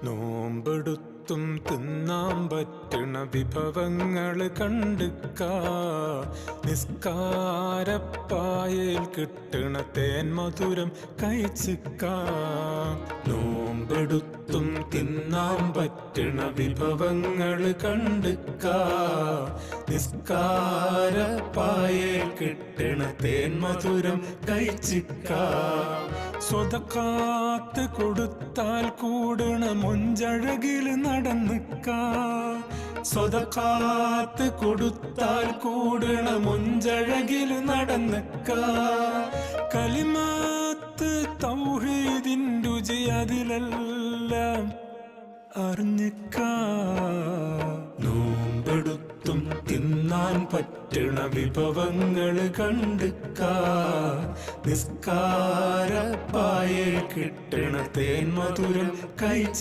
നോമ്പെടുത്തും തിന്നാൻ പറ്റണ വിഭവങ്ങള് കണ്ടുക്ക. നിസ്കാരപ്പായയിൽ കിട്ടണ തേൻ മധുരം കഴിച്ചിക്ക. നോമ്പെടുത്തും തിന്നാൻ പറ്റണ വിഭവങ്ങള് കണ്ടുക്ക. നിസ്കാരപ്പായയിൽ കിട്ടണ തേൻ മധുരം കഴിച്ചിക്ക. സ്വതക്കാത്ത് കൊടുത്താൽ കൂടണ മൊഞ്ചഴകില് നടന്നിക്ക. സ്വതക്കാത്ത് കൊടുത്താൽ കൂടണ മൊഞ്ചഴകില് നടന്നിക്ക. കലിമാത്ത് തൗഹീദിൻ രുചി അതിലെല്ലാം അറിഞ്ഞിക്ക. നോമ്പെടുത്തും തിന്നാൻ പറ്റണ വിഭവങ്ങള് കണ്ടുക്ക. നിസ്കാരപ്പായയിൽ കിട്ടണ തേൻ മധുരം കഴിച്ച്